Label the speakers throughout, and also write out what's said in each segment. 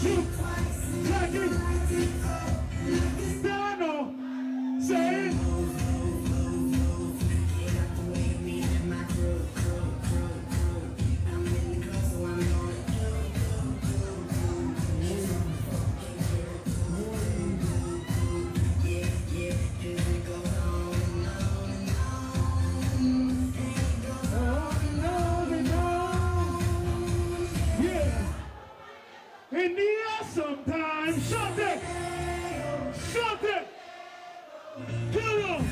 Speaker 1: you like it. Dano, say it. In the air sometimes, shut it, shut it, kill him,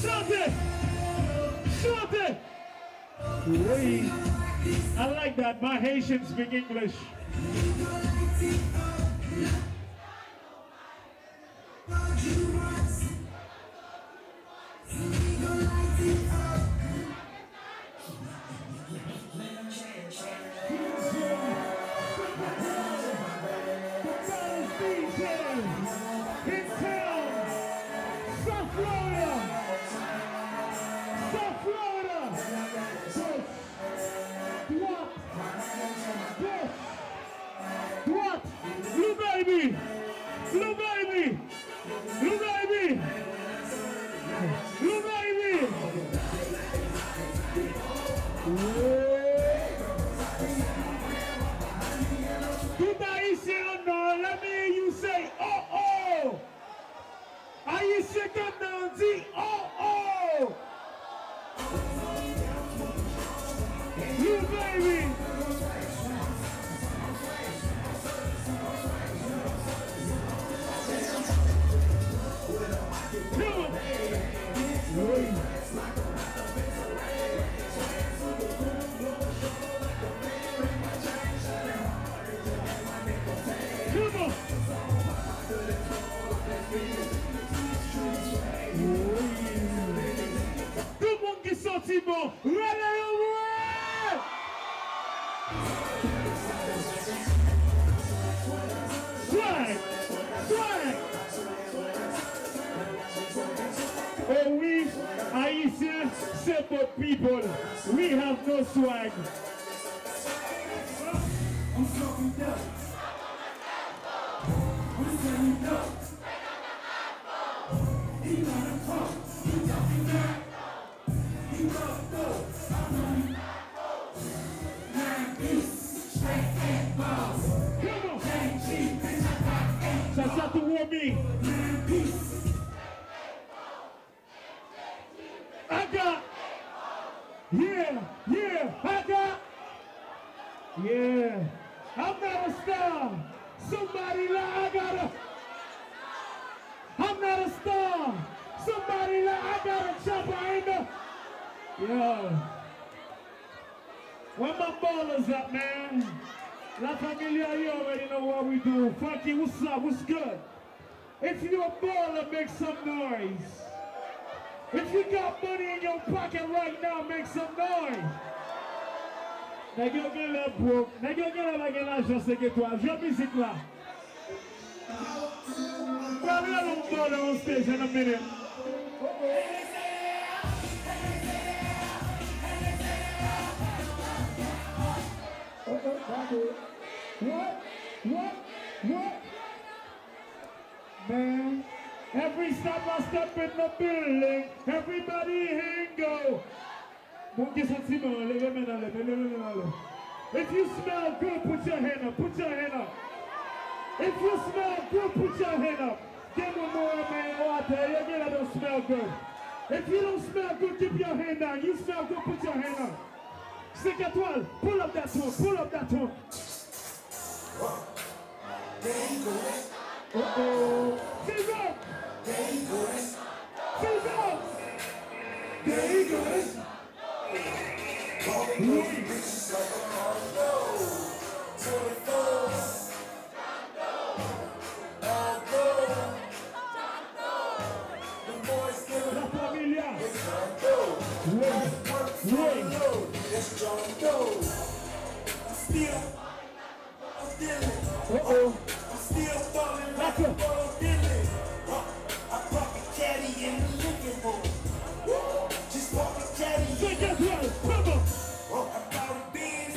Speaker 1: shut it, shut it. Wait, I like that, my Haitians speak English. Blue baby, blue baby, blue baby. Tout haïtien, non, let me hear you say, oh oh. Haïtien comme dans dit, oh oh. Blue baby. Tout le monde qui sortit bon, swag, swag. Oh oui, Haïtiens, c'est for people. We have no swag. I'm talking up. I'm standing up. He wanna talk. He talking back. He wanna go. I'm running. 9 piece, straight and balls. Come on. Shout out to Warby. 9 piece. I got. Yeah, I got. Yeah. I'm not a star. Somebody like I gotta. I'm not a star. Somebody like I got a chopper in the. Yo. Where my ballers at, man? La Familia, you already know what we do. Funky, what's up? What's good? If you're a baller, make some noise. If you got money in your pocket right now, make some noise. Nèg yo gen le broke. Nèg yo gen la gen l'argent 5 étoiles. Joue musique là. Well, we don't go on stage in a minute. What? Man, every step I step in the building, everybody hang go. If you smell good, put your hand up, put your hand up. If you smell good, put your hand up. Give one more man water, you get don't smell good. If you don't smell good, keep your hand down. You smell good, put your hand up. 5 étoiles, pull up that one, pull up that one. Uh-oh. Sing up. Sing up. There he goes. La familia. I'm still falling like a ball Dylan. I pop a caddy in the living room. Just pop a caddy in the living room. I'm about a beans.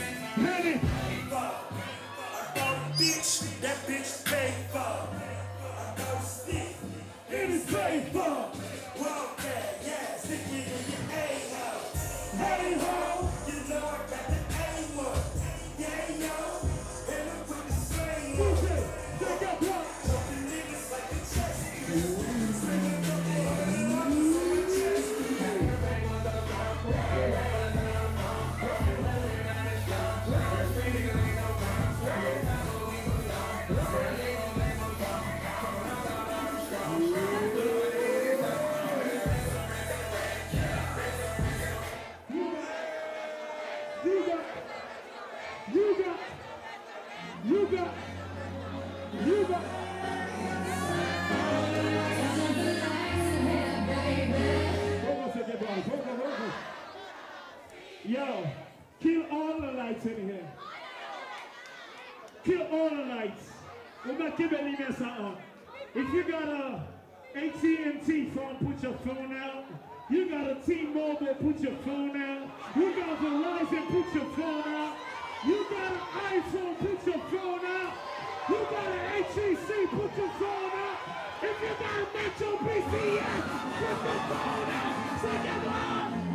Speaker 1: Yo, kill all the lights in here. Kill all the lights. We're going to keep it in something. If you got a AT&T phone, put your phone out. You got a T-Mobile, put your phone out. You got Verizon, put your phone out. You got an iPhone, put your phone out. You got an HEC, put your phone out. If you got a Metro PCS, put your phone out. So get on.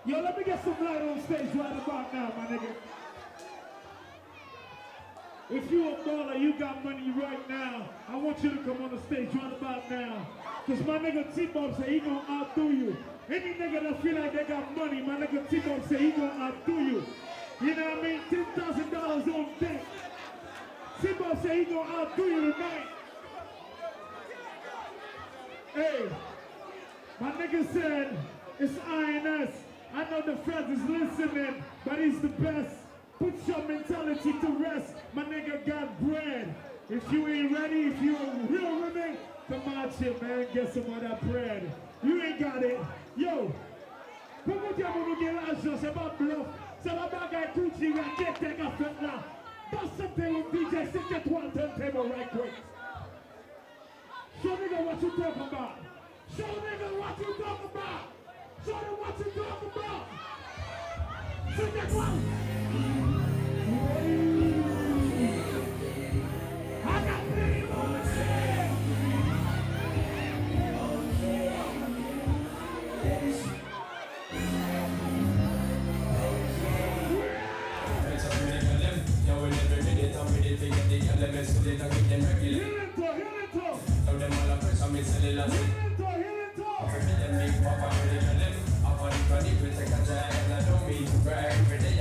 Speaker 1: Yo, let me get some light on stage right about now, my nigga. If you a baller, you got money right now, I want you to come on the stage right about now. Cause my nigga T-Bob say he gonna outdo you. Any nigga that feel like they got money, my nigga T-Bob say he gonna outdo you. You know what I mean? $10,000 on deck. T-Bob say he gonna outdo you tonight. Hey, my nigga said, it's INS. I know the feds is listening, but he's the best. Put your mentality to rest. My nigga got bread. If you ain't ready, if you a real woman, come on, shit, man, get some of that bread. You ain't got it. Yo, comment dire mon nouveau l'argent, c'est pas bluff. C'est la bagarre COULGI, la tête est à faire là. Bust something with DJ, sit at one turntable right quick. Show nigga what you talking about. Show nigga what you talking about. Show them what you talking about. Sit at one. I got plenty more to say.
Speaker 2: Every day